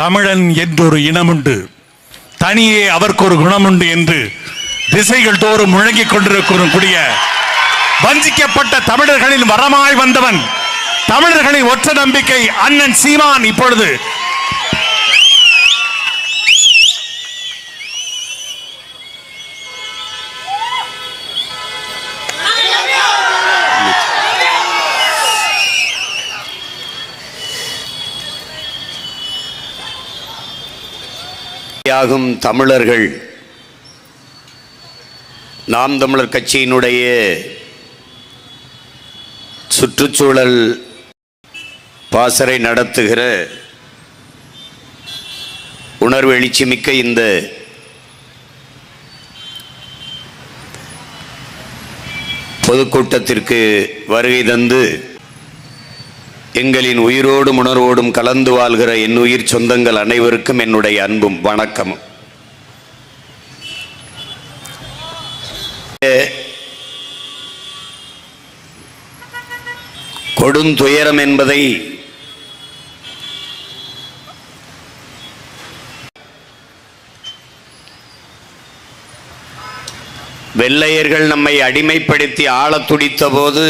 தமிழன் என்றொரு இனமுண்டு, தனியே அவருக்கு ஒரு குணமுண்டு என்று திசைகள் தோறும் முழங்கிக் கொண்டிருக்கூடிய வஞ்சிக்கப்பட்ட தமிழர்களின் வரமாய் வந்தவன், தமிழர்களின் ஒற்ற நம்பிக்கை அண்ணன் சீமான் இப்பொழுது தமிழர்கள் நாம் தமிழர் கட்சியினுடைய சுற்றுச்சூழல் பாசறை நடத்துகிற உணர்வு எழுச்சி மிக்க இந்த பொதுக்கூட்டத்திற்கு வருகை தந்து எங்களின் உயிரோடும் உணர்வோடும் கலந்து வாழ்கிற என் உயிர் சொந்தங்கள் அனைவருக்கும் என்னுடைய அன்பும் வணக்கமும். கொடுந்துயரம் என்பதை வெள்ளையர்கள் நம்மை அடிமைப்படுத்தி ஆளத் துடித்த போது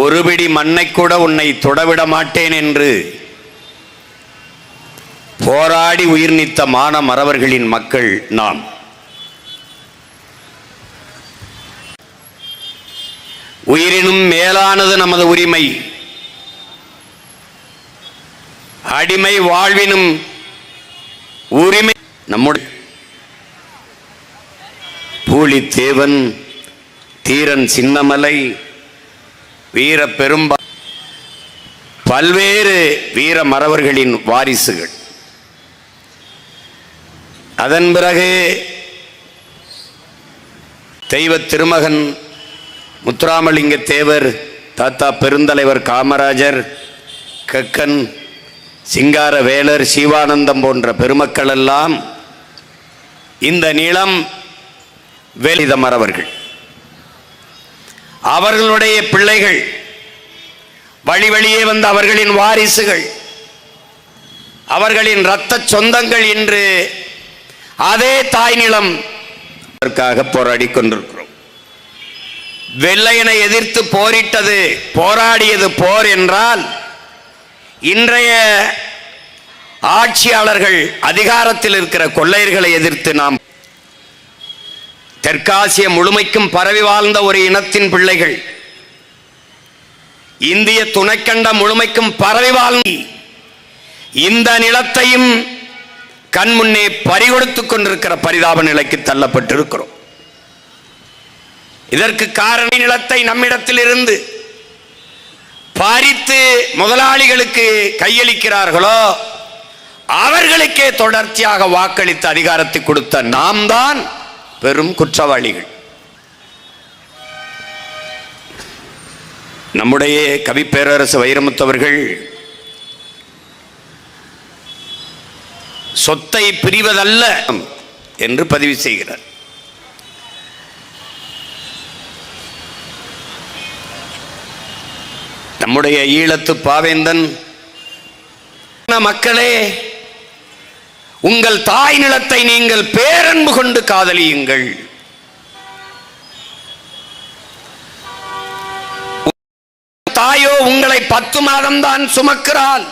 ஒரு பிடி மண்ணை கூட உன்னை தொடவிட மாட்டேன் என்று போராடி உயிர் நீத்த மான மறவர்களின் மக்கள் நாம். உயிரினும் மேலானது நமது உரிமை, அடிமை வாழ்வினும் உரிமை நம்முடைய பூலித்தேவன், தீரன் சின்னமலை, வீர பெரும்பா பல்வேறு வீர மறவர்களின் வாரிசுகள். அதன் பிறகு தெய்வ திருமகன் முத்துராமலிங்க தேவர், தாத்தா பெருந்தலைவர் காமராஜர், கக்கன், சிங்கார வேலர், சிவானந்தம் போன்ற பெருமக்கள் எல்லாம் இந்த நிலம் வேலித மறவர்கள். அவர்களுடைய பிள்ளைகள், வழி வழியே வந்த அவர்களின் வாரிசுகள், அவர்களின் இரத்த சொந்தங்கள் இன்று அதே தாய் நிலம் போராடி கொண்டிருக்கிறோம். வெள்ளையனை எதிர்த்து போரிட்டது, போராடியது போர் என்றால், இன்றைய ஆட்சியாளர்கள் அதிகாரத்தில் இருக்கிற கொள்ளையர்களை எதிர்த்து நாம் தெற்காசிய முழுமைக்கும் பரவி வாழ்ந்த ஒரு இனத்தின் பிள்ளைகள், இந்திய துணைக்கண்டம் முழுமைக்கும் பரவி வாழ்ந்த இந்த நிலத்தையும் கண்முன்னே பறிகொடுத்துக் கொண்டிருக்கிற பரிதாப நிலைக்கு தள்ளப்பட்டிருக்கிறோம். இதற்கு காரணம், நிலத்தை நம்மிடத்தில் இருந்து பறித்து முதலாளிகளுக்கு கையளிக்கிறார்களோ அவர்களுக்கே தொடர்ச்சியாக வாக்களித்து அதிகாரத்தை கொடுத்த நாம் தான் பெரும் குற்றவாளிகள். நம்முடைய கவி பேரரசு வைரமுத்தவர்கள் சொத்தை பிரிவதல்ல என்று பதிவு செய்கிறார். நம்முடைய ஈழத்து பாவேந்தன், மக்களே, உங்கள் தாய் நிலத்தை நீங்கள் பேரன்பு கொண்டு காதலியுங்கள். தாயோ உங்களை 10 மாதம்தான் சுமக்கிறாள்.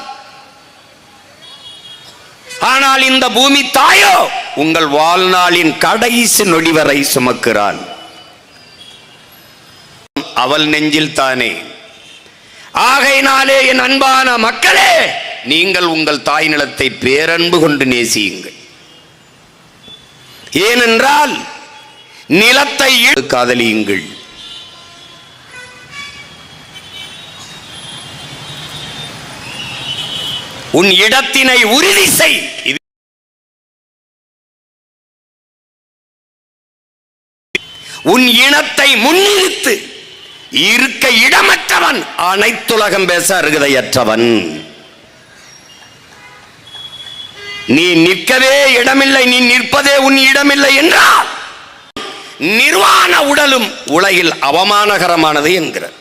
ஆனால் இந்த பூமி தாயோ உங்கள் வாழ்நாளின் கடைசி நொடி வரை சுமக்கிறாள். அவள் நெஞ்சில் தானே. ஆகையினாலே என் அன்பான மக்களே, நீங்கள் உங்கள் தாய் நிலத்தை பேரன்பு கொண்டு நேசியுங்கள். ஏனென்றால் நிலத்தை காதலியுங்கள். உன் இடத்தினை உறுதி செய். உன் இனத்தை முன்னிறுத்து. இருக்க இடமற்றவன் அனைத்துலகம் பேச அருகதையற்றவன். நீ நிற்கவே இடமில்லை, நீ நிற்பதே உன் இடமில்லை என்றால் நிர்வாண உடலும் உலகில் அவமானகரமானது என்கிறார்.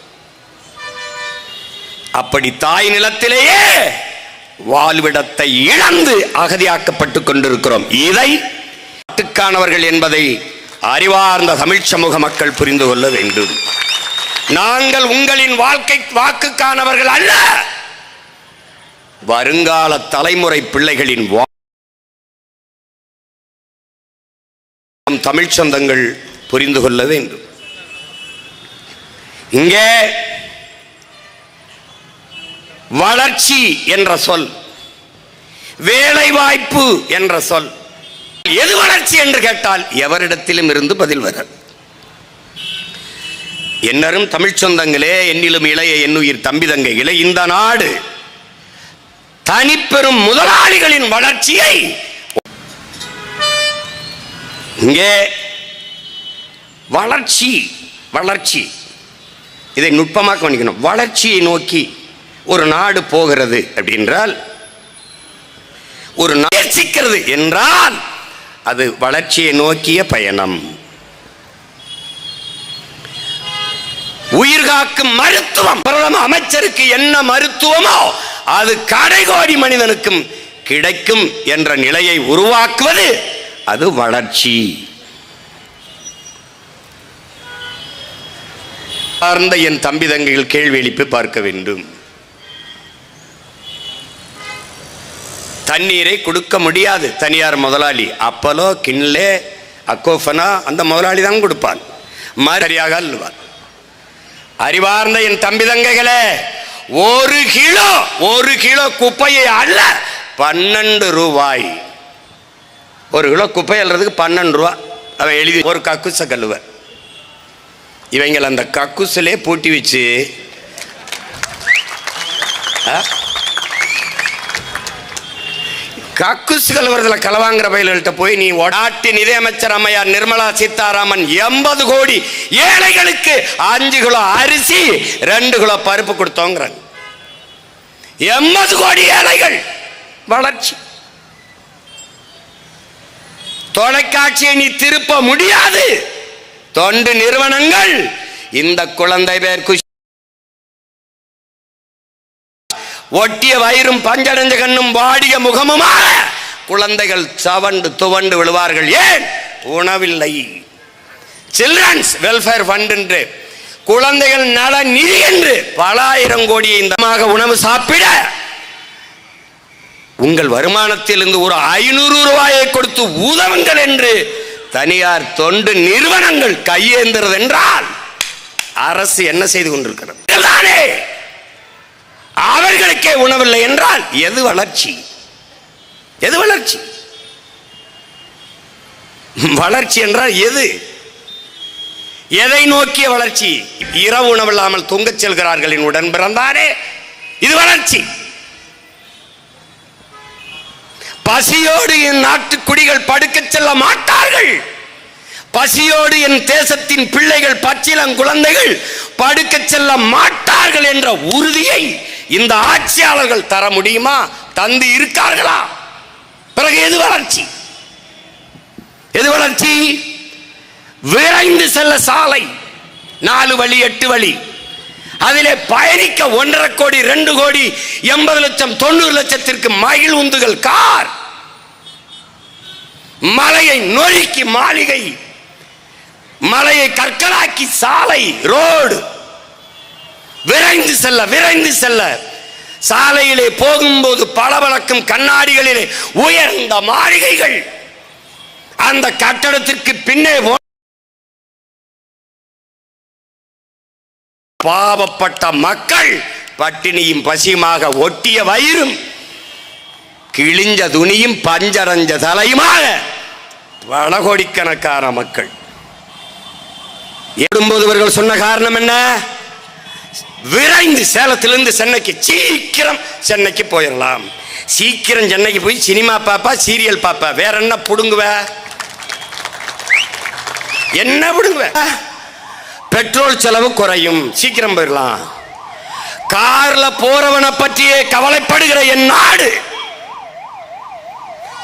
அப்படி தாய் நிலத்திலேயே வாழ்விடத்தை இழந்து அகதியாக்கப்பட்டுக் கொண்டிருக்கிறோம். இதை நாட்டுக்கானவர்கள் என்பதை அறிவார்ந்த தமிழ் சமூக மக்கள் புரிந்து கொள்ள வேண்டும். நாங்கள் உங்களின் வாக்குக்கானவர்கள் அல்ல, வருங்கால தலைமுறை பிள்ளைகளின் தமிழ் சொந்தங்கள் புரிந்து கொள்ள வேண்டும். இங்கே வளர்ச்சி என்ற சொல், வேலை வாய்ப்பு என்ற சொல், எது வளர்ச்சி என்று கேட்டால் எவரிடத்திலும் இருந்து பதில் வர. என்னரும் தமிழ் சொந்தங்களே, என்னிலும் இளைய என்னுயிர் தம்பி தங்கைகளே, இந்த நாடு தனிப்பெரும் முதலாளிகளின் வளர்ச்சியை இங்கே வளர்ச்சி வளர்ச்சி இதை நுட்பமாக கவனிக்கணும். வளர்ச்சியை நோக்கி ஒரு நாடு போகிறது அப்படின்றால், ஒரு முயற்சிக்கிறது என்றால் அது வளர்ச்சியை நோக்கிய பயணம். உயிர்காக்கும் மருத்துவம் பிரதம அமைச்சருக்கு என்ன மருத்துவமோ அது கடைகோடி மனிதனுக்கும் கிடைக்கும் என்ற நிலையை உருவாக்குவது அது வளர்ச்சி. சார்ந்த என் தம்பி தங்கைகள் கேள்வி எழுப்பி பார்க்க வேண்டும். தண்ணீரை கொடுக்க முடியாது தனியார் முதலாளி, அப்பலோ கின்லே அக்கோஃபனா அந்த முதலாளி தான் கொடுப்பான், சரியாக அல்லுவார். அறிவார்ந்த என் தம்பி தங்கைகளே, ஒரு கிலோ குப்பையை அல்ல 12 ரூபாய். ஒரு கிலோ குப்பை அல்றதுக்கு 12 ரூபா. அவன் எழுதி ஒரு கக்குச கல்லுவ. இவங்க அந்த கக்குசிலே பூட்டி வச்சு கக்குசு கழுவுறதுல களவாங்கிற பயில்கள்கிட்ட போய் நீ நாட்டு நிதியமைச்சர் அம்மையார் நிர்மலா சீதாராமன் 80 கோடி ஏழைகளுக்கு 5 கிலோ அரிசி 2 கிலோ பருப்பு கொடுத்தோங்கிறாங்க. 80 கோடி ஏழைகள். வளர்ச்சி. தொலைக்காட்சியை நீ திருப்ப முடியாது. தொண்டு நிறுவனங்கள் இந்த குழந்தை பேர் ஒட்டிய வயிறும் பஞ்சடைஞ்ச கண்ணும் வாடிய முகமுமாக குழந்தைகள் சவண்டு துவண்டு விழுவார்கள். ஏன்? உணவில்லை. சில்ட்ரன்ஸ் வெல்ஃபேர் ஃபண்ட் என்று, குழந்தைகள் நல நிதி என்று பல ஆயிரம் கோடியை இந்த உணவு சாப்பிட உங்கள் வருமானத்திலிருந்து ஒரு 500 ரூபாயை கொடுத்து உதவுங்கள் என்று தனியார் தொண்டு நிறுவனங்கள் கையேந்துறது என்றால் அரசு என்ன செய்து கொண்டிருக்கிறது? அவர்களுக்கே உணவில்லை என்றால் எது வளர்ச்சி? எது வளர்ச்சி? வளர்ச்சி என்றால் எது? எதை நோக்கிய வளர்ச்சி? இரவு உணவில்லாமல் தூங்கச் செல்கிறார்கள் என் உடன் பிறந்தாரே, இது வளர்ச்சி. பசியோடு என் நாட்டு குடிகள் படுக்கச் செல்ல மாட்டார்கள். பசியோடு என் தேசத்தின் பிள்ளைகள் பச்சிளம் குழந்தைகள் படுக்கச் செல்ல மாட்டார்கள் என்ற உறுதியை இந்த ஆட்சியாளர்கள் தர முடியுமா? தந்து இருக்கார்களா? பிறகு எது வளர்ச்சி? எது வளர்ச்சி? விரைந்து செல்ல சாலை 4 வழி 8 வழி, அதிலே பயணிக்க 1.5 கோடி 2 கோடி 80 லட்சம் 90 லட்சத்திற்கு மகிழ் உந்துகள் கார், மலையை நொறுக்கி மாளிகை, மலையை கற்களாக்கி சாலை ரோடு, விரைந்து செல்ல விரைந்து செல்ல. சாலையிலே போகும்போது பளபளக்கும் கண்ணாடிகளிலே உயர்ந்த மாளிகைகள், அந்த கட்டடத்திற்கு பின்னே பாவப்பட்ட மக்கள் பட்டினியும் பசியுமாக ஒட்டிய வயிறும் கிழிஞ்ச துணியும் பஞ்சரஞ்ச தலையுமாக பல கோடிக்கணக்கான மக்கள். ஏறும்போது இவர்கள் சொன்ன காரணம் என்ன? விரைந்து சேலத்திலிருந்து சென்னைக்கு சீக்கிரம் சென்னைக்கு போயிடலாம். சீக்கிரம் சென்னைக்கு போய் சினிமா பாப்பா, சீரியல் பாப்பா, வேற என்ன புடுங்குவ? என்ன புடுங்குவ? பெட்ரோல் செலவு குறையும், சீக்கிரம் போயிடலாம். கார்ல போறவனை பற்றியே கவலைப்படுகிற என் நாடு,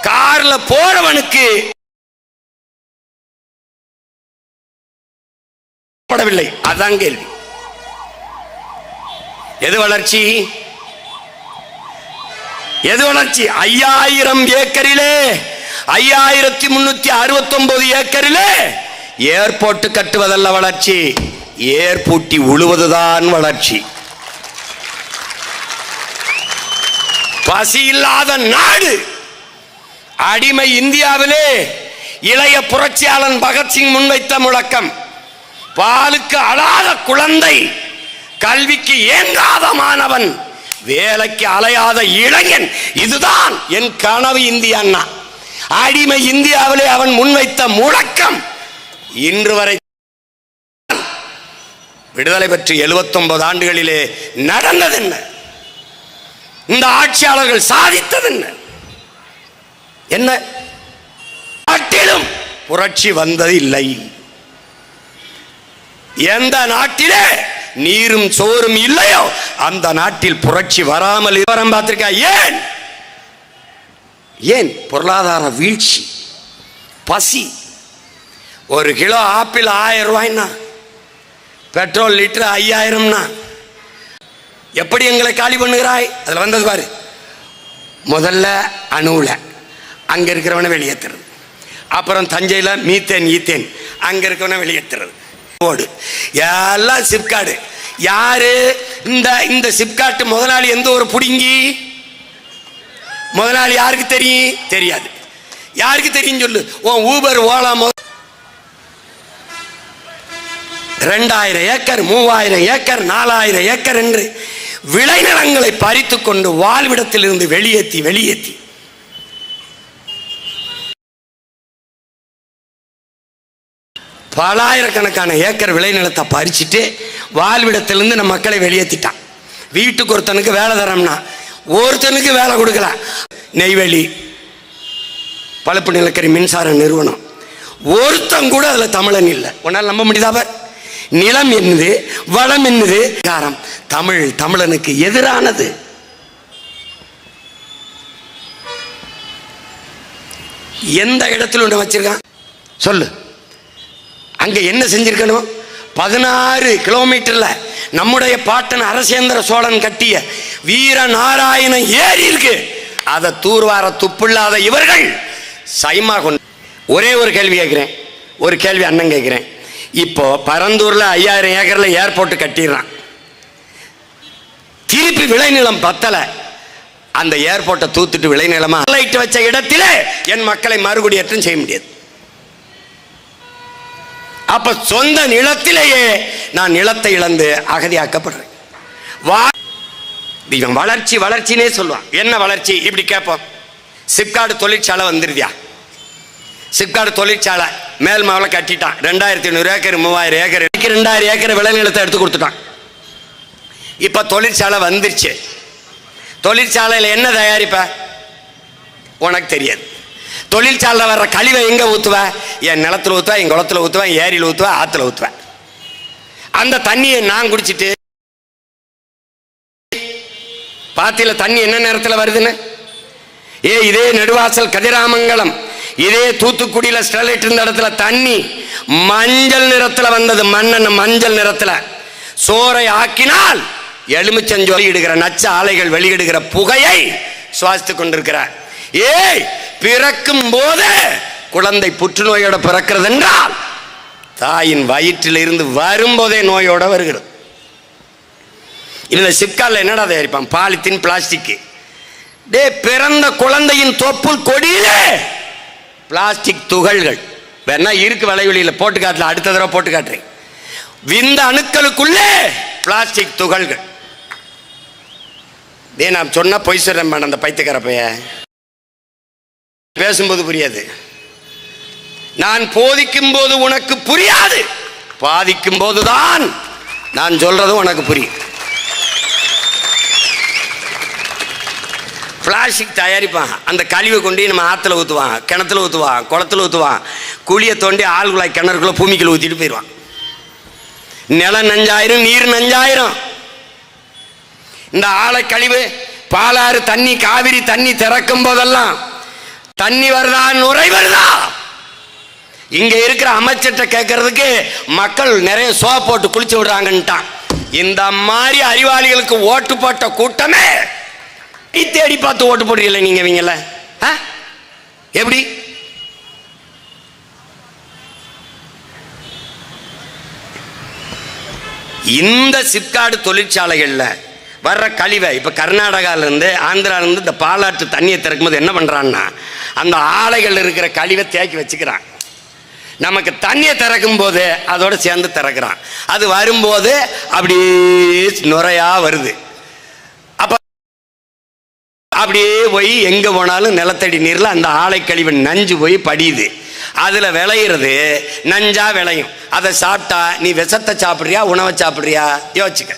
கார்ல போறவனுக்கு படவில்லை. அதான் கேள்வி. எது வளர்ச்சி? எது வளர்ச்சி? 5000 ஏக்கரிலே 5369 ஏக்கரிலே ஏர்போர்ட் கட்டுவதல்ல வளர்ச்சி, ஏர்பூட்டி உழுவதுதான் வளர்ச்சி. பசி இல்லாத நாடு. அடிமை இந்தியாவிலே இளைய புரட்சியாளன் பகத்சிங் முன்வைத்த முழக்கம், பாலுக்கு அழாத குழந்தை, கல்விக்கு ஏங்காத மாணவன், வேலைக்கு அலையாத இளைஞன், இதுதான் என் கனவு இந்தியா. அடிமை இந்தியாவிலே அவன் முன்வைத்த முழக்கம் இன்று வரை விடுதலை பெற்று 79 ஆண்டுகளிலே நடந்தது என்ன? இந்த ஆட்சியாளர்கள் சாதித்தது என்ன? என்ன நாட்டிலும் புரட்சி வந்தது இல்லை. எந்த நாட்டிலே நீரும் சோறும் இல்லையோ அந்த நாட்டில் புரட்சி வராமல் விவரம் பார்த்திருக்கா? ஏன்? ஏன்? பொருளாதார வீழ்ச்சி, பசி. ஒரு கிலோ ஆப்பிள் 1000 ரூபாய்னா, பெட்ரோல் லிட்டர் 5000னா எப்படி எங்களை காலி பண்ணுகிறாய்? அதில் வந்தது பாரு. முதல்ல அணுவில் அங்கே இருக்கிறவனை வெளியேற்றுறது, அப்புறம் தஞ்சையில் மீத்தேன் ஈத்தேன் அங்கே இருக்கிறவனை வெளியேற்றுறது, ஓடு எல்லாம் சிப்காடு. யாரு இந்த சிப்காட்டு முதலாளி? எந்த ஒரு புடுங்கி முதலாளி யாருக்கு தெரியும்? தெரியாது. யாருக்கு தெரியும் சொல்லு? உன் Uber Ola 2000 acre 3000 acre 4000 acre என்று விளைநிலங்களை பறித்து கொண்டு வாழ்விடத்தில் இருந்து வெளியேற்றி பலாயிரக்கணக்கான ஏக்கர் விளைநிலத்தை பறிச்சுட்டு வாழ்விடத்திலிருந்து நம்ம மக்களை வெளியேற்றிட்டான். வீட்டுக்கு ஒருத்தனுக்கு வேலை தரம்னா ஒருத்தனுக்கு வேலை கொடுக்கல. நெய்வேலி பழுப்பு நிலக்கரி மின்சார நிறுவனம், ஒருத்தன் கூட அதுல தமிழன் இல்லை. உன்னால் நம்ப முடியாத நிலம் என்னது, வளம் என்னது, தமிழனுக்கு எதிரானது. எந்த இடத்துல ஒன்று வச்சிருக்கான் சொல்லு? அங்க என்ன செஞ்சிருக்கணும்? 16 கிலோமீட்டர்ல நம்முடைய பாட்டன் அரசேந்திர சோழன் கட்டிய வீரநாராயண ஏரி இருக்கு. அதை தூர்வார துப்பில்லாத இவர்கள் சைமா கொண்டு. ஒரே ஒரு கேள்வி கேட்கிறேன், ஒரு கேள்வி அண்ணன் கேட்கிறேன். இப்போ பரந்தூர்ல 5000 ஏக்கர்ல ஏர்போர்ட் கட்டிடுறான், திருப்பி விளைநிலம் பத்தல, அந்த ஏர்போர்ட்டை தூத்துட்டு விளைநிலமா லைட் வச்ச இடத்திலே என் மக்களை மறுகுடியேற்றம் செய்ய முடியாது. அப்ப சொந்த நிலத்திலேயே நான் நிலத்தை இழந்து அகதியாக்கப்படுறேன். வளர்ச்சி வளர்ச்சினே சொல்லுவான். என்ன வளர்ச்சி? இப்படி கேட்போம். சிப்காடு தொழிற்சாலை வந்துருதியா? சிப்காடு தொழிற்சாலை மேல் மாவளை கட்டிட்டான். 2500 ஏக்கர் 3000 ஏக்கர் 2000 ஏக்கர் விளைநிலத்தை எடுத்து கொடுத்துட்டான். இப்ப தொழிற்சாலை வந்துருச்சு. தொழிற்சாலையில் என்ன தயாரிப்ப உனக்கு தெரியாது. தொழிற்சாலை வர்ற கழிவை எங்க ஊத்துவ? என் நிலத்துல ஊத்துவ, என் குளத்துல ஊத்துவ, ஏரியில் ஊத்துவ, ஆத்துல ஊத்துவ. அந்த தண்ணியை நான் குடிச்சிட்டு பாத்தியில தண்ணி என்ன நேரத்தில் வருதுன்னு? இதே நெடுவாசல் கதிராமங்கலம், இதே தூத்துக்குடியில ஸ்டெர்லைட் இருந்த இடத்துல தண்ணி மஞ்சள் நிறத்துல வந்தது. மண்ணெண்ண மஞ்சள் நிறத்துல சோறை ஆக்கினால் எலுமிச்சஞ்சோலை இடுகிற நச்ச ஆலைகள் வெளியிடுகிற புகையை சுவாசித்துக் கொண்டிருக்கிறார். பிறக்கும் போது குழந்தை புற்றுநோயோட பிறக்கிறது என்றால் தாயின் வயிற்றில் இருந்து வரும்போதே நோயோட வருகிறது. இதுல சிப்காட்ல என்னடா தயாரிப்பான்? Polythene, plastic. பிறந்த குழந்தையின் தொப்புள் கொடியிலே பிளாஸ்டிக் துகள்கள். வேணா இருக்கு வலைவெளியில போட்டு காட்டல, அடுத்த தடவை போட்டு காட்டுறேன். விந்த அணுக்களுக்குள்ளே பிளாஸ்டிக் துகள்கள். நான் சொன்ன பொய் சொல்றேன். அந்த பைத்தியக்கார பைய பேசும்போது புரியாது, நான் போதிக்கும் போது உனக்கு புரியாது, பாதிக்கும் போதுதான் நான் சொல்றதும் உனக்கு புரியும். பிளாஸ்டிக் தயாரிப்பான். அந்த கழிவை கொண்டு நம்ம ஆற்றுல ஊற்றுவான், கிணத்துல ஊற்றுவான், குளத்துல ஊற்றுவான், குழியை தோண்டி ஆழ்குழாய் கிணறுக்குள்ள பூமிக்குள்ள ஊற்றிட்டு போயிடுவான். நிலம் நஞ்சாயிரம், நீர் நஞ்சாயிரம். இந்த ஆழை கழிவு பாலாறு தண்ணி, காவிரி தண்ணி திறக்கும் போதெல்லாம் தண்ணி வருதா, நுரை வருதா? இங்க இருக்கிற அமைச்சர்கிட்ட கேட்கறதுக்கு மக்கள் நிறைய சோப் போட்டு குளிச்சு விடுறாங்கன்ட்டான். இந்த மாதிரி அறிவாளிகளுக்கு ஓட்டு போட்ட கூட்டமே தேடி பார்த்து ஓட்டு போடுறீங்கள நீங்க இவங்கள எப்படி? இந்த சிப்காடு தொழிற்சாலைகள்ல வர்ற கழிவை இப்ப கர்நாடகாவிலிருந்து ஆந்திராவிலிருந்து இந்த பாலாற்று தண்ணியை திறக்கும் போது என்ன பண்றான்னா அந்த ஆலைகள் இருக்கிற கழிவை தேக்கி வச்சுக்கிறான். நமக்கு தண்ணியை திறக்கும் போது அதோட சேர்ந்து திறக்கிறான். அது வரும்போது அப்படியே நுரையா வருது. அப்ப அப்படியே போய் எங்க போனாலும் நிலத்தடி நீர்ல அந்த ஆலை கழிவு நஞ்சு போய் படியுது. அதுல விளையிறது நஞ்சா விளையும். அதை சாப்பிட்டா நீ விஷத்தை சாப்பிடுறியா உணவை சாப்பிடுறியா யோசிச்சுக்க.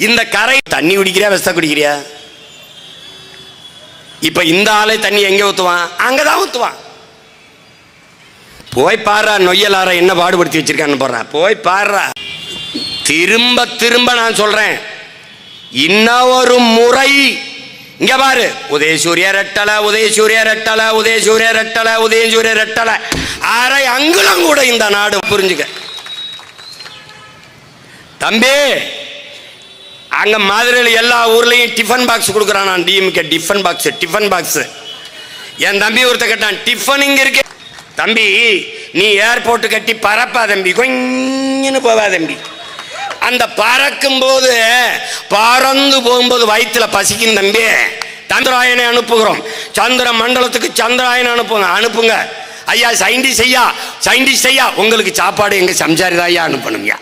இந்த கரை தண்ணி குடிக்கிறியா விஷத்தை குடிக்கிறியா? இப்ப இந்த ஆலை தண்ணி எங்க ஊத்துவான்? அங்கதான் ஊத்துவான். போய் பாரு நொய்யலார என்ன பாடுபடுத்தி வச்சிருக்கான்னு போறான். போய் பாரு. திரும்ப திரும்ப நான் சொல்றேன், இன்னொரு முறை இங்க பாரு. உதயசூரிய ரெட்டல உதயசூரிய ரெட்டல உதயசூரிய ரெட்டல உதயசூரிய ரெட்டல அரை அங்குலம் கூட இந்த நாடு புரிஞ்சுக்க தம்பி. அங்க மதுரையில் எல்லா ஊர்லயும் டிஃபன் பாக்ஸ் கொடுக்குறான். நான் டிஎம்கே டிஃபன் பாக்ஸ் என் தம்பி ஒருத்த கேட்டான், டிஃபன் இங்க இருக்கு தம்பி, நீ ஏர்போர்ட் கட்டி பறப்பா தம்பி, கொஞ்சம் போவா தம்பி. அந்த பறக்கும் போது பறந்து போகும்போது வயிற்றுல பசிக்கும் தம்பி. சந்திராயனை அனுப்புகிறோம், சந்திர மண்டலத்துக்கு சந்திராயனை அனுப்புங்க ஐயா. சயின்டிஸ்ட் ஐயா உங்களுக்கு சாப்பாடு எங்க சம்சாரிதான் ஐயா அனுப்பணுங்க.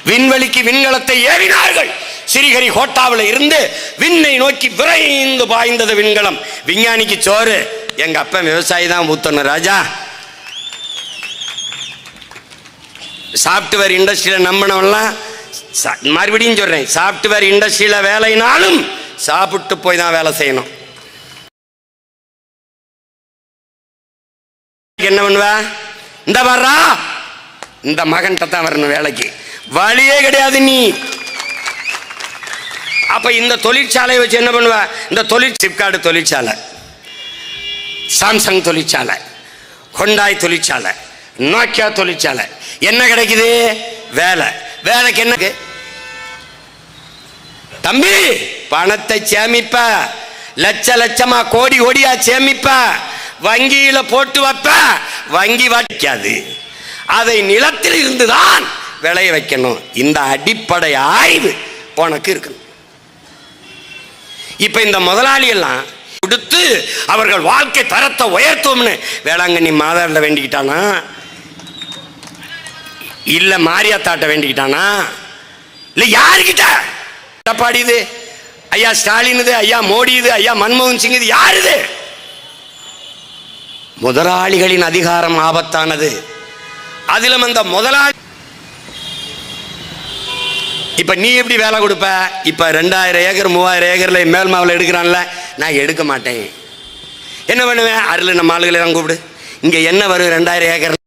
விண்வெளிக்கு விண்கலத்தை ஏறினார்கள். ஸ்ரீஹரிகோட்டாவில் இருந்து விண்ணை நோக்கி விரைந்து பாய்ந்தது விண்கலம். விஞ்ஞானிக்கு சோறு எங்க அப்பா விவசாயி தான் ஊத்தணும் ராஜா. சாப்ட்வேர் இண்டஸ்ட்ரியில நம்பினவெல்லாம் மறுபடியும் சொல்றேன், சாப்ட்வேர் இண்டஸ்ட்ரியில வேலைனாலும் சாப்பிட்டு போய் தான் வேலை செய்யணும். என்ன பண்ணுவ? இந்த வர்றா இந்த மகன்கிட்ட தான் வரணும் வேலைக்கு, வழியே கிடையாது நீ. அப்ப இந்த தொழிற்சாலையை வச்சு என்ன பண்ணுவ? இந்த சிப்காடு தொழிற்சாலை, சாம்சங் தொழிற்சாலை, ஹொண்டாய் தொழிற்சாலை, நோக்கியா தொழிற்சாலை, என்ன கிடைக்குது? வேலை. வேலைக்கு என்ன தம்பி? பணத்தை சேமிப்ப, லட்ச லட்சமா கோடி கோடியா சேமிப்ப, வங்கியில போட்டு வைப்ப, வங்கி வைக்காது. அதை நிலத்தில் இருந்துதான் விளைய வைக்கணும். இந்த அடிப்படை ஆய்வு உனக்கு இருக்கு. இப்ப இந்த முதலாளி எல்லாம் கொடுத்து அவர்கள் வாழ்க்கை தரத்தை உயர்த்தும்னு வேளாங்கண்ணி மாதாண்ட வேண்டிக்கிட்டானா, இல்ல மாரியாத்தாட்ட வேண்டிக்கிட்டானா, இல்ல யாருக்கிட்ட? எடப்பாடி இது, ஐயா ஸ்டாலின் இது, ஐயா மோடி இது, ஐயா மன்மோகன் சிங் இது, யார் இது? முதலாளிகளின் அதிகாரம் ஆபத்தானது. அதிலும் அந்த முதலாளி இப்ப நீ எப்படி வேலை கொடுப்ப? இப்ப 2000 ஏக்கர் 3000 ஏக்கர்ல மேல்மாவில் எடுக்கிறான்ல, நான் எடுக்க மாட்டேன். என்ன பண்ணுவேன்? அருள் நம்ம ஆளுகளை தான் கூப்பிடு. இங்க என்ன வரும்? 2000 ஏக்கர்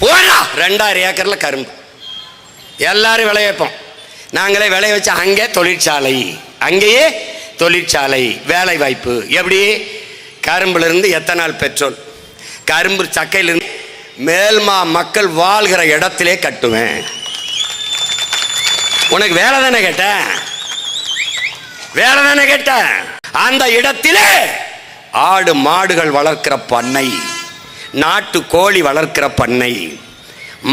போடா. 2000 ஏக்கர்ல கரும்பு எல்லாரும் விளைய வைப்போம். நாங்களே விளைய வச்ச அங்கே தொழிற்சாலை, அங்கேயே தொழிற்சாலை, வேலை வாய்ப்பு. எப்படி? கரும்புல இருந்து எத்தனால் பெட்ரோல், கரும்பு சக்கையிலிருந்து மேல்மா மக்கள் வாழ்கிற இடத்திலே கட்டுவேன். உனக்கு வேலை தானே கேட்ட? வேலை தானே கேட்ட? அந்த இடத்திலே ஆடு மாடுகள் வளர்க்கிற பண்ணை, நாட்டு கோழி வளர்க்கிற பண்ணை.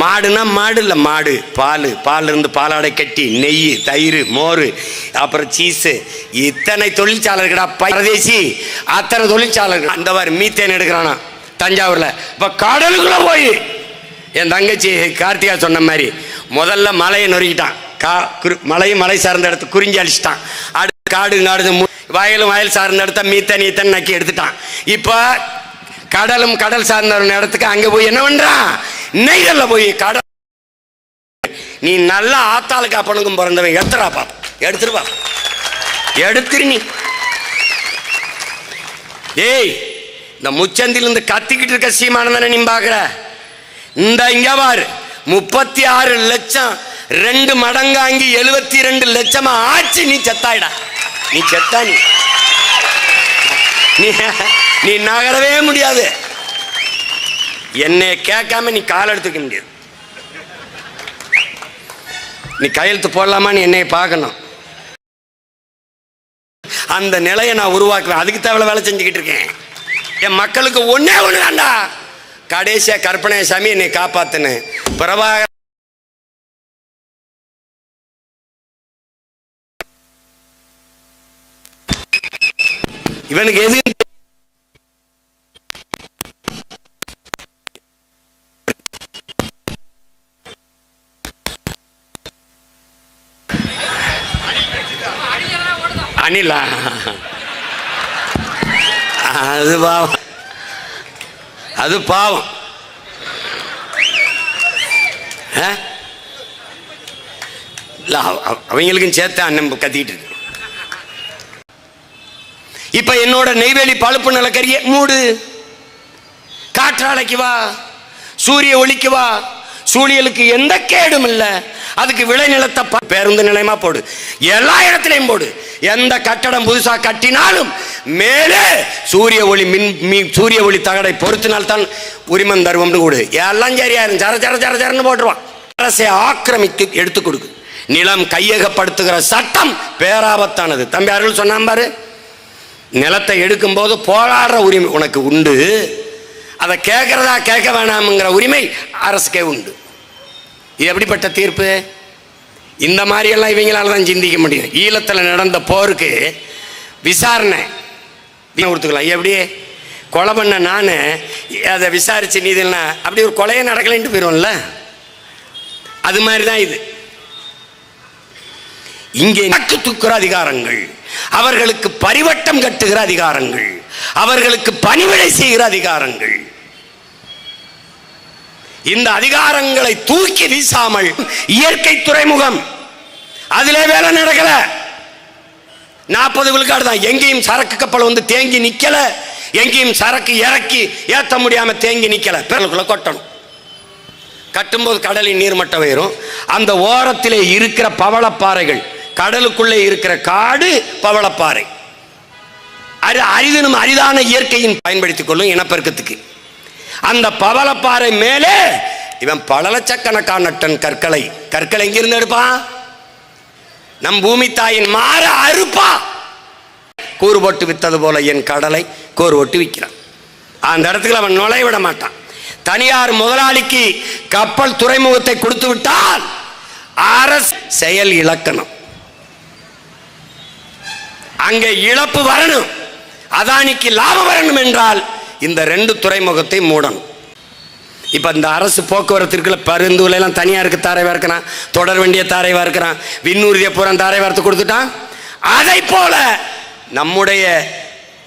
மாடுனா மாடு இல்லை, மாடு பால் இருந்து பாலாடை கட்டி நெய், தயிர், மோர், அப்புறம் சீஸு, இத்தனை தொழிற்சாலைகளா பிரதேசி, அத்தனை தொழிற்சாலைகள். அந்த மாதிரி மீத்தேன் எடுக்கிறானா தஞ்சாவூர்ல. இப்ப கடலுக்குள்ள போய் என் தங்கச்சி கார்த்திகா சொன்ன மாதிரி முதல்ல மலையை நொறுக்கிட்டான். மலை சார்ந்த இடத்த குறிஞ்சி அழிச்சிட்டான். அடுத்து காடு வயல் சார்ந்த இடத்த மீத்தன் நக்கி எடுத்துட்டான். இப்ப கடல் சார்ந்த இடத்துக்கு அங்க போய் என்ன பண்றான்? நெய்தல்ல போய் கடல். நீ நல்ல ஆத்தாளுக்கு அப்பனுக்கும் பிறந்தவன், எடுத்துறாப்பா, எடுத்துருப்பா, எடுத்துரு நீ. ஏய், இந்த முச்சந்திலிருந்து கத்திக்கிட்டு இருக்க சீமானந்தனை நீ பாக்குற? இந்த இங்க பாரு, 36 லட்சம் 2 மடங்காங்கி 72 லட்சமா ஆச்சு. நீ செத்தாயிடா, நீ செத்தா. நீ நகரவே முடியாது. என்னை கேட்காம நீ கால் எடுத்துக்க முடியாது. நீ கையெழுத்து போடலாமான்னு என்னை பார்க்கணும். அந்த நிலையை நான் உருவாக்குவேன். அதுக்கு தேவை வேலை செஞ்சுக்கிட்டு இருக்கேன். என் மக்களுக்கு ஒன்னே ஒன்று தான்டா, கடைசியா கற்பனை சாமி என்னை காப்பாத்துன்னு. பிரபாகர் இவனுக்கு எது அனிலா, அது பாவம், அது பாவம். அவங்களுக்கும் சேர்த்து அண்ணன் கத்திக்கிட்டு இருக்கு. இப்ப என்னோட நெய்வேலி பழுப்பு நிலக்கரிய மூடு, காற்றாலைக்கு வா, சூரிய ஒளிக்கு வா, சூழியலுக்கு எந்த கேடும் இல்ல. அதுக்கு விளைநிலத்தை பேருந்து நிலையமா போடு, எல்லா இடத்திலையும் போடு. எந்த கட்டடம் புதுசா கட்டினாலும் மேலே சூரிய ஒளி சூரிய ஒளி தகடை பொறுத்தினால்தான் உரிமம் தருவம்னு கூடு. எல்லாம் சரியாயிரும், ஜர ஜர ஜர ஜரன்னு போட்டுருவான். அரசை ஆக்கிரமித்து எடுத்து கொடுக்கு. நிலம் கையகப்படுத்துகிற சட்டம் பேராபத்தானது. தம்பி அருள் சொன்னான் பாரு, நிலத்தை எடுக்கும் போது போராடுற உரிமை உனக்கு உண்டு, அதை கேட்கறதா கேட்க வேணாம்ங்கிற உரிமை அரசுக்கே உண்டு. இது எப்படிப்பட்ட தீர்ப்பு? இந்த மாதிரி எல்லாம் இவங்களால தான் சிந்திக்க முடியும். ஈழத்தில் நடந்த போருக்கு விசாரணை கொடுத்துக்கலாம். எப்படி கொலை பண்ண நான் அதை விசாரிச்சு நீதினா அப்படி ஒரு கொலையை நடக்கலைன்ட்டு போயிடும்ல, அது மாதிரி தான் இது. இங்கே நக்கு தூக்குற அதிகாரங்கள், அவர்களுக்கு பரிவட்டம் கட்டுகிற அதிகாரங்கள், அவர்களுக்கு பணிவிடை செய்கிற அதிகாரங்கள், இந்த அதிகாரங்களை தூக்கி வீசாமல் இயற்கை துறைமுகம் அதிலே வேலை நடக்கல. 40 விழுக்காடு தான். எங்கேயும் சரக்கு கப்பல் வந்து தேங்கி நிக்கல, எங்கேயும் சரக்கு இறக்கி ஏற்ற முடியாம தேங்கி நிக்கல. பிறகுள்ள கொட்டணும். கட்டும்போது கடலின் நீர்மட்டம் உயரும். அந்த ஓரத்திலே இருக்கிற பவளப்பாறைகள், கடலுக்குள்ளே இருக்கிற காடு பவளப்பாறை, அரிதினும் அரிதான இயற்கையின் பயன்படுத்திக் கொள்ளும் இனப்பெருக்கத்துக்கு. அந்த பவளப்பாறை மேலே இவன் பல லட்சக்கணக்கான டன் கற்களை எங்கிருந்து எடுப்பான்? நம் பூமி தாயின் மாற அறுப்பா. கூறு போட்டு வித்தது போல என் கடலை கூறு போட்டு விற்கிறான். அந்த இடத்துக்கு அவன் நுழைய விட மாட்டான். தனியார் முதலாளிக்கு கப்பல் துறைமுகத்தை கொடுத்து விட்டால் அரசு செயல் இழக்கணும், அங்கே இழப்பு வரணும். அதானிக்கு லாபம் வரணும் என்றால் இந்த 2 துறைமுகத்தை மூடணும். இப்ப இந்த அரசு போக்குவரத்திற்குள்ள பருந்துல எல்லாம் தனியாருக்கு தாரைவா இருக்கிறான், தொடர் வண்டிய தாரைவா இருக்கிறான், விண்ணூர்தியை பூரா தாரை வார்த்து கொடுத்துட்டான். அதை போல நம்முடைய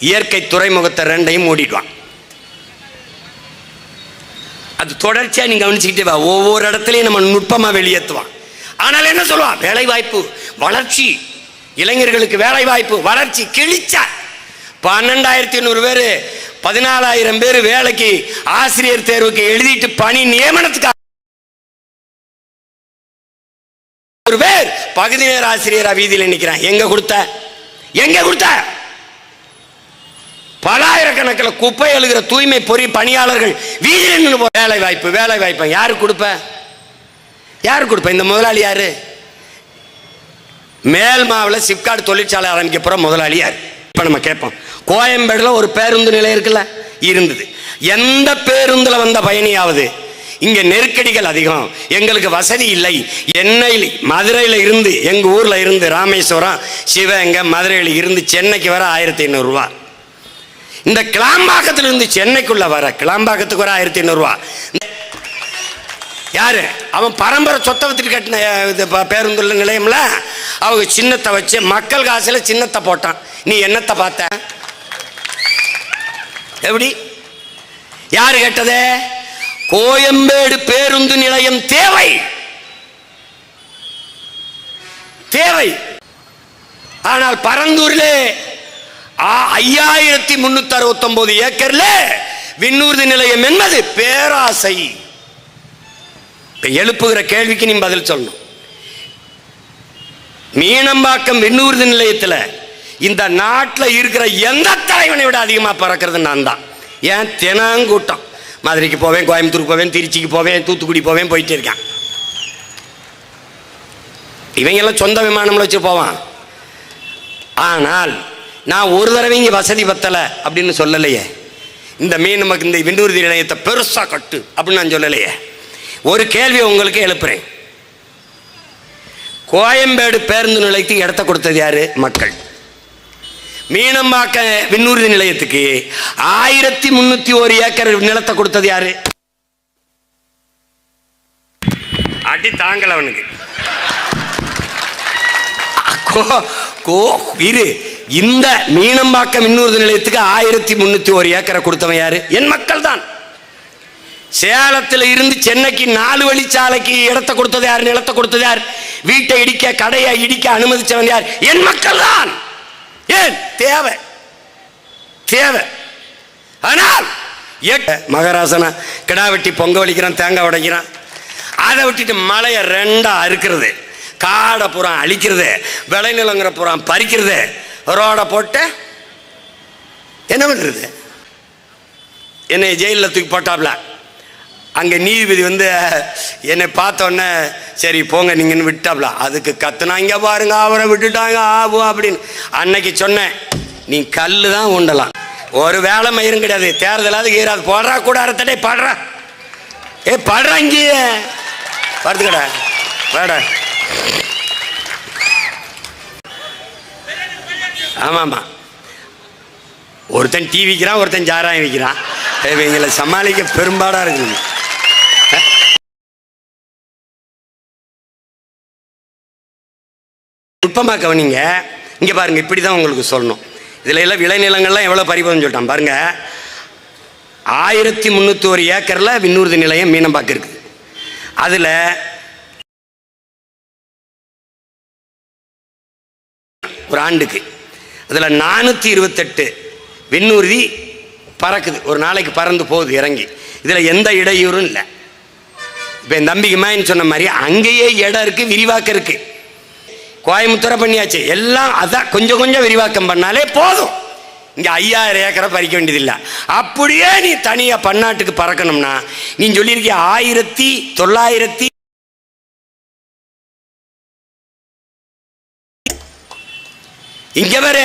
இயற்கை துறைமுகத்தை 2ஐயும் மூடிடுவான். அது தொடர்ச்சியா நீங்க கவனிச்சுக்கிட்டே வா. ஒவ்வொரு இடத்துலையும் நம்ம நுட்பமா வெளியேற்றுவான். ஆனால் என்ன சொல்லுவான்? வேலை வாய்ப்பு, வளர்ச்சி, இளைஞர்களுக்கு வேலை வாய்ப்பு, வளர்ச்சி. கிழிச்சா 12,800 பேர் 14,000 பேர் வேலைக்கு ஆசிரியர் தேர்வுக்கு எழுதிட்டு பணி நியமனத்துக்கு ஒரு பேர் பகுதி நேர ஆசிரியரா வீதியில் நிற்கிறான். எங்க கொடுத்த பலாயிரக்கணக்கில் குப்பை எழுகிற தூய்மை பொறி பணியாளர்கள் வீதியில் நின்று வேலை வாய்ப்பு யாருக்கு கொடுப்ப? இந்த முதலாளி யாரு? மேல்மாவில் சிப்காட் தொழிற்சாலை ஆரம்பிக்க போற முதலாளி யார்? இப்ப நம்ம கேட்போம். கோயம்பேடுல ஒரு பேருந்து நிலையம் இருக்குல்ல, இருந்தது. எந்த பேருந்துல வந்த பயணியாவது இங்க நெருக்கடிகள் அதிகம், எங்களுக்கு வசதி இல்லை, எண்ணெயில் மதுரையில இருந்து எங்க ஊர்ல இருந்து ராமேஸ்வரம், சிவகங்கை, மதுரையில இருந்து சென்னைக்கு வர 1,500 ரூபா. இந்த கிளாம்பாக்கத்துல இருந்து சென்னைக்குள்ள வர கிளாம்பாக்கத்துக்கு வர 1,500 ரூபா. யாரு? அவன் பரம்பரை சொத்தை வச்சுட்டு கட்டின பேருந்து நிலையம்ல. அவங்க சின்னத்தை வச்சு மக்கள் காசுல சின்னத்தை போட்டான். நீ என்னத்தை பார்த்த? எப்படி? யாரு கேட்டது? கோயம்பேடு பேருந்து நிலையம் தேவை. ஆனால் பரந்தூர்ல 5,369 ஏக்கர்ல விண்ணூர்தி நிலையம் என்பது பேராசை. எழுப்புகிற கேள்விக்கு நீ பதில் சொல்லணும். மீனம்பாக்கம் விண்ணூர்தி நிலையத்தில் இந்த நாட்டில் இருக்கிற எந்த தலைவனை விட அதிகமாக பறக்கிறது நான் தான். ஏன்? தினங்கூட்டம். மதுரைக்கு போவேன், கோயம்புத்தூருக்கு போவேன், திருச்சிக்கு போவேன், தூத்துக்குடி போவேன், போயிட்டே இருக்கேன். இவங்கெல்லாம் சொந்த விமானம்ல வச்சு போவான். ஆனால் நான் ஒரு தடவை இங்கே வசதி பத்தலை அப்படின்னு சொல்லலையே. இந்த நமக்கு இந்த விண்ணூர்தி நிலையத்தை பெருசாக கட்டு அப்படின்னு நான் சொல்லலையே. ஒரு கேள்வியை உங்களுக்கு எழுப்புறேன். கோயம்பேடு பேருந்து நிலையத்துக்கு இடத்த கொடுத்தது யாரு? மக்கள். மீனம்பாக்க விண்ணூர்தி நிலையத்துக்கு 1301 ஏக்கர் நிலத்தை கொடுத்தது யாரு? அடி தாங்கல அவனுக்கு. இரு, இந்த மீனம்பாக்க விண்ணூர்தி நிலையத்துக்கு 1301 ஏக்கரை கொடுத்தவன் யாரு? என் மக்கள் தான். சேலத்தில் இருந்து சென்னைக்கு 4 வழிச்சாலைக்கு இடத்தை கொடுத்தது யார்? நிலத்தை கொடுத்தது யார்? வீட்டை இடிக்க, கடையை இடிக்க அனுமதிச்சவன் யார்? என் மக்கள் தான். ஏன் தேவை? தேவை. ஆனால் மகாராசனா கிடா வெட்டி பொங்க வலிக்கிறான், தேங்காய் உடைக்கிறான். அதை விட்டுட்டு மலையை 2ஆ அறுக்கிறது, காடை புறம் அழிக்கிறது, விளைநிலங்கிற புறம் பறிக்கிறது, ரோடை போட்டு என்ன பண்றது? என்னை ஜெயிலில் தூக்கி போட்டாப்ல. அங்கே நீதிபதி என்னை பார்த்தோன்னே சரி போங்க நீங்கன்னு விட்டாப்ல. அதுக்கு கத்துனா இங்கே பாருங்க அவரை விட்டுட்டாங்க ஆகும் அப்படின்னு. அன்னைக்கு சொன்னேன், நீ கல் தான் உண்டலாம், ஒரு வேலை மயிரும் கிடையாது, தேர்தலாவது ஈராது. போடுறா கூடாரத்தடே பாடுறா, பாடுறா இங்கேயே படுத்துக்கடா வேடா. ஆமாம்மா, ஒருத்தன் டீ விற்கிறான், ஒருத்தன் சாராயம் விற்கிறான். இவங்களை சமாளிக்க பெரும்பாடாக இருக்குது. நுட்பமாக கவனிங்க. இங்கே பாருங்க, இப்படி தான் உங்களுக்கு சொல்லணும். இதில் எல்லாம் விளைநிலங்கள்லாம் எவ்வளோ பறிப்பதுன்னு சொல்லிட்டான் பாருங்க. 1301 ஏக்கரில் விண்ணூர்தி நிலையம் மீனம்பாக்கம் இருக்குது. அதில் ஒரு ஆண்டுக்கு அதில் 428 விண்ணூர்தி பறக்குது, ஒரு நாளைக்கு பறந்து போகுது இறங்கி. இதில் எந்த இடையூறும் இல்லை. இப்போ என் தம்பிக்கு மாயின்னு சொன்ன மாதிரி அங்கேயே இடம் இருக்குது, விரிவாக்கம் இருக்குது. கோயம்புத்தூரை பண்ணியாச்சு எல்லாம். அதான் கொஞ்சம் கொஞ்சம் விரிவாக்கம் பண்ணாலே போதும். இங்கே 5000 ஏக்கரை பறிக்க வேண்டியதில்லை. அப்படியே நீ தனியாக பன்னாட்டுக்கு பறக்கணும்னா நீ சொல்லியிருக்கிய 1900 இங்கே வர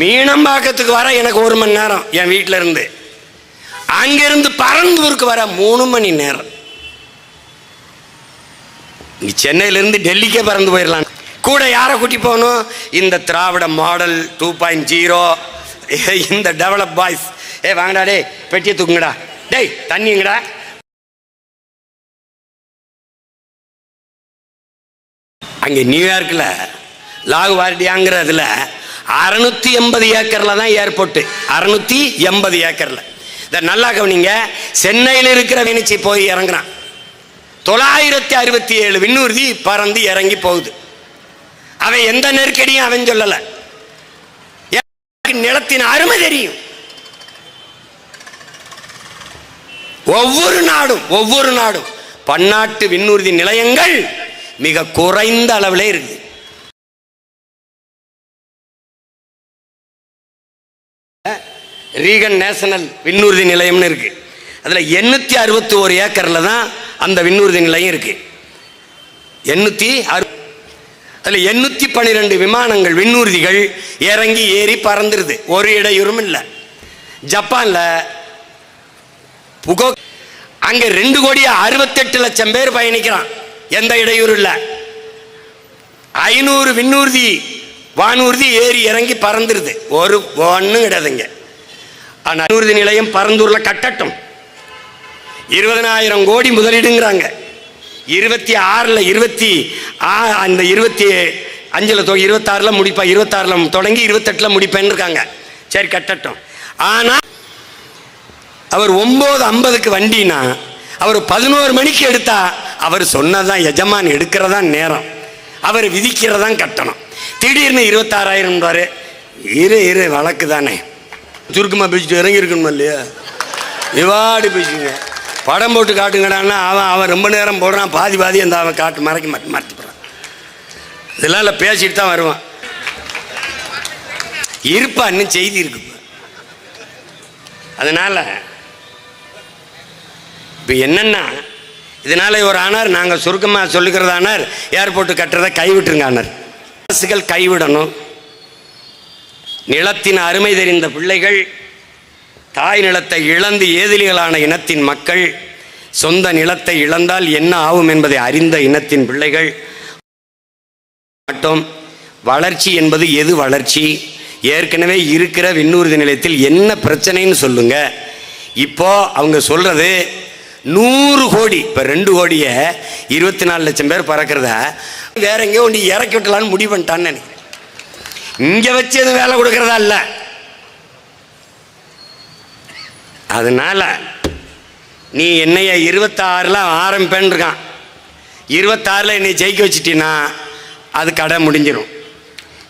மீனம்பாக்கத்துக்கு வர எனக்கு 1 மணி நேரம் என் வீட்டில் இருந்து. அங்கிருந்து பரந்தூருக்கு வர 3 மணி நேரம். நீ சென்னையிலிருந்து டெல்லிக்கே பறந்து போயிடலாம். கூட யாரை கூட்டி போகணும்? இந்த திராவிட மாடல் 2.0, இந்த டெவலப் பாய்ஸ். வாங்கடா டே, பெட்டியை தூக்குங்கடா, டேய் தண்ணிங்கடா. அங்கே நியூயார்க்கில் லாகுவார்டியாங்கிறதுல 680 ஏக்கரில் தான் ஏர்போர்ட்டு. 680 ஏக்கரில். இதை நல்லா கவனிங்க. சென்னையில் இருக்கிற வினிச்சி போய் இறங்குறான். 967 விண்ணூர்தி பறந்து இறங்கி போகுது. அவன் எந்த நெருக்கடியும் அவன் சொல்லலை. நிலத்தின் அருமை தெரியும். ஒவ்வொரு நாடும் பன்னாட்டு விண்ணூர்தி நிலையங்கள் மிக குறைந்த அளவில் இருக்குது. ரீகன் நேஷனல் விண்ணூர்தி நிலையம்னு இருக்கு. அதில் 861 ஏக்கரில் தான் அந்த விண்ணூர்தி நிலையம் இருக்கு. 860. அதில் 812 விமானங்கள் விண்ணூர்திகள் இறங்கி ஏறி பறந்துருது, ஒரு இடையூறும் இல்லை. ஜப்பானில் புகோ அங்கே 2,68,00,000 பேர் பயணிக்கிறான், எந்த இடையூறும் இல்லை. 500 விண்ணூர்தி வானூர்தி ஏறி இறங்கி பறந்துருது, ஒரு ஒன்றும் கிடையாதுங்க. ஆனால் விண்ணூர்தி நிலையம் பரந்தூரில் கட்டட்டும். 20,000 கோடி முதலீடுங்கிறாங்க. 26ல் 26ல் முடிப்பா, 26ல் தொடங்கி 28ல் முடிப்பேன்னு இருக்காங்க. சரி கட்டட்டும். ஆனால் அவர் 9:50க்கு வண்டினா அவர் 11 மணிக்கு எடுத்தா அவர் சொன்னதான் எஜமான் எடுக்கிறதான் நேரம், அவர் விதிக்கிறதான் கட்டணம். திடீர்னு 26,000 இரு வழக்கு தானே, சுருக்கமாக பேசிட்டு இறங்கி இருக்கணுமா இல்லையா? இவாடி பேசுங்க, படம் போட்டு காட்டுங்கடான்னா அவன் ரொம்ப நேரம் போடுறான், பாதி அந்த அவன் காட்டு மறைத்து போகிறான். இதெல்லாம் இல்லை, பேசிட்டு தான் வருவான். இருப்பா, இன்னும் செய்தி இருக்கு. அதனால் இப்போ என்னென்னா இதனால ஒரு ஆனார், நாங்கள் சுருக்கமாக சொல்லுகிறது ஆனார், ஏர்போர்ட்டு கட்டுறதை கைவிட்டுருங்க ஆனார். அரசுகள் கைவிடணும். நிலத்தின் அருமை தெரிந்த பிள்ளைகள், தாய் நிலத்தை இழந்து ஏதிலிகளான இனத்தின் மக்கள், சொந்த நிலத்தை இழந்தால் என்ன ஆகும் என்பதை அறிந்த இனத்தின் பிள்ளைகள் மட்டும். வளர்ச்சி என்பது எது வளர்ச்சி? ஏற்கனவே இருக்கிற விண்ணூர்தி நிலையத்தில் என்ன பிரச்சனைன்னு சொல்லுங்க. இப்போ அவங்க சொல்றது 100 கோடி, இப்போ 2 கோடியை 24 லட்சம் பேர் பறக்கிறத வேற எங்கேயோ ஒன்று இறக்கி விட்டலான்னு முடிவு பண்ணிட்டான்னு நினைக்கிறேன். இங்கே வச்சு எதுவும் வேலை கொடுக்கறதா இல்லை. அதனால நீ என்னைய 26ல் ஆரம்பிப்பேன்னு இருக்கான். 26ல் என்னை ஜெயிக்க வச்சிட்டீன்னா அது கடை முடிஞ்சிடும்.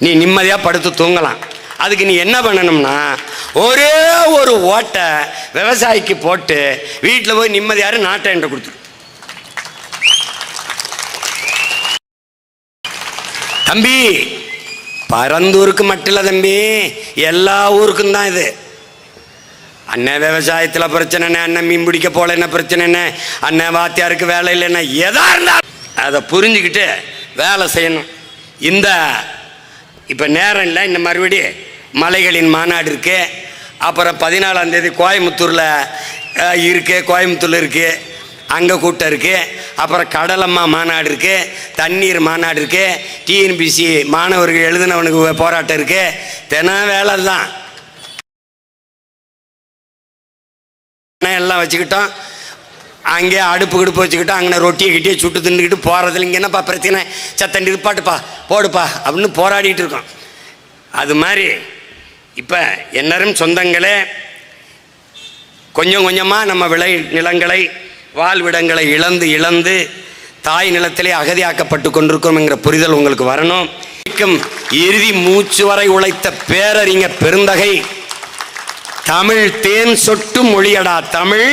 நீ நிம்மதியாக படுத்து தூங்கலாம். அதுக்கு நீ என்ன பண்ணணும்னா, ஒரே ஒரு ஓட்டை விவசாயிக்கு போட்டு வீட்டில் போய் நிம்மதியாரு நாட்டை என்று கொடுத்துரு. தம்பி, பரந்தூருக்கு மட்டும் இல்லை தம்பி, எல்லா ஊருக்கும் தான் இது. அண்ணன் விவசாயத்தில் பிரச்சனை என்ன, அண்ணன் மீன் பிடிக்க போல என்ன பிரச்சனை என்ன, அண்ணன் வாத்தியாருக்கு வேலை இல்லைன்னா எதா இருந்தாலும் அதை புரிஞ்சுக்கிட்டு வேலை செய்யணும். இந்த இப்போ நேரம் இல்லை, இந்த மறுபடி மலைகளின் மாநாடு இருக்கு. அப்புறம் 14ஆம் தேதி கோயம்புத்தூரில் இருக்கு, கோயம்புத்தூரில் இருக்கு, அங்கே கூட்டம் இருக்கு. அப்புறம் கடலம்மா மாநாடு இருக்கு, தண்ணீர் மாநாடு இருக்கு, டிஎன்பிசி மாணவர்கள் எழுதினவனுக்கு போராட்டம் இருக்கு. தினம் வேலை தான். எல்லாம் வச்சுக்கிட்டோம், அங்கே அடுப்பு கிடுப்பு வச்சுக்கிட்டோம், அங்கே ரொட்டியை கிட்டியை சுட்டு தின்னுக்கிட்டு போகிறதுல இங்கே என்னப்பா பிரச்சனை, சத்தண்டி இருப்பாட்டுப்பா போடுப்பா அப்படின்னு போராடிட்டு இருக்கோம். அது மாதிரி இப்போ என்னரும் சொந்தங்களே, கொஞ்சம் கொஞ்சமாக நம்ம விளை நிலங்களை வாழ்விடங்களை இழந்து தாய் நிலத்திலே அகதியாக்கப்பட்டு கொண்டிருக்கோம் என்கிற புரிதல் உங்களுக்கு வரணும். இறுதி மூச்சு வரை உழைத்த பேரறிஞர் பெருந்தகை, தமிழ் தேன் சொட்டு மொழியடா, தமிழ்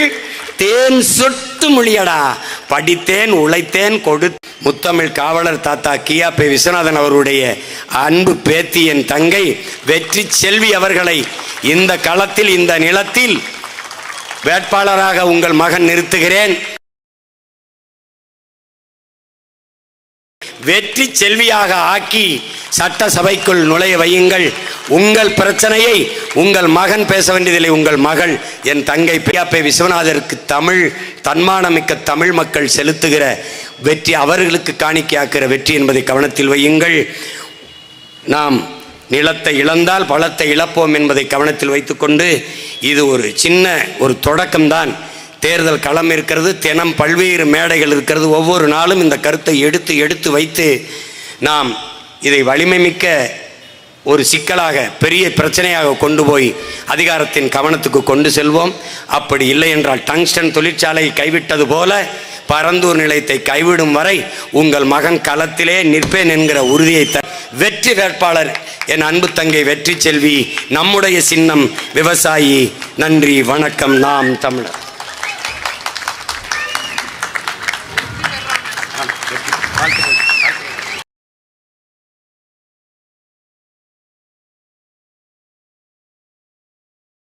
தேன் சொட்டு மொழியடா, படித்தேன் உழைத்தேன் கொடு. முத்தமிழ் காவலர் தாத்தா கியாபே விஸ்வநாதன் அவருடைய அன்பு பேத்தி என் தங்கை வெற்றி செல்வி அவர்களை இந்த களத்தில், இந்த நிலத்தில் வேட்பாளராக உங்கள் மகன் நிறுத்துகிறேன். வெற்றி செல்வியாக ஆக்கி சட்டசபைக்குள் நுழைய வையுங்கள். உங்கள் பிரச்சனையை உங்கள் மகன் பேச வேண்டியதில்லை, உங்கள் மகள் என் தங்கை கியாபே விஸ்வநாதருக்கு தமிழ் தன்மானமிக்க தமிழ் மக்கள் செலுத்துகிற வெற்றி, அவர்களுக்கு காணிக்கையாக்குற வெற்றி என்பதை கவனத்தில் வையுங்கள். நாம் நிலத்தை இழந்தால் பலத்தை இழப்போம் என்பதை கவனத்தில் வைத்துக்கொண்டு, இது ஒரு சின்ன ஒரு தொடக்கம்தான். தேர்தல் களம் இருக்கிறது, தினம் பல்வேறு மேடைகள் இருக்கிறது. ஒவ்வொரு நாளும் இந்த கருத்தை எடுத்து வைத்து நாம் இதை வலிமை மிக்க ஒரு சிக்கலாக, பெரிய பிரச்சனையாக கொண்டு போய் அதிகாரத்தின் கவனத்துக்கு கொண்டு செல்வோம். அப்படி இல்லை என்றால் டங்ஸ்டன் தொழிற்சாலையை கைவிட்டது போல பரந்தூர் நிலையத்தை கைவிடும் வரை உங்கள் மகன் களத்திலே நிற்பேன் என்கிற உறுதியை வெற்றி வேட்பாளர் என் அன்பு தங்கை வெற்றி செல்வி, நம்முடைய சின்னம் விவசாயி. நன்றி, வணக்கம். நாம் தமிழர்.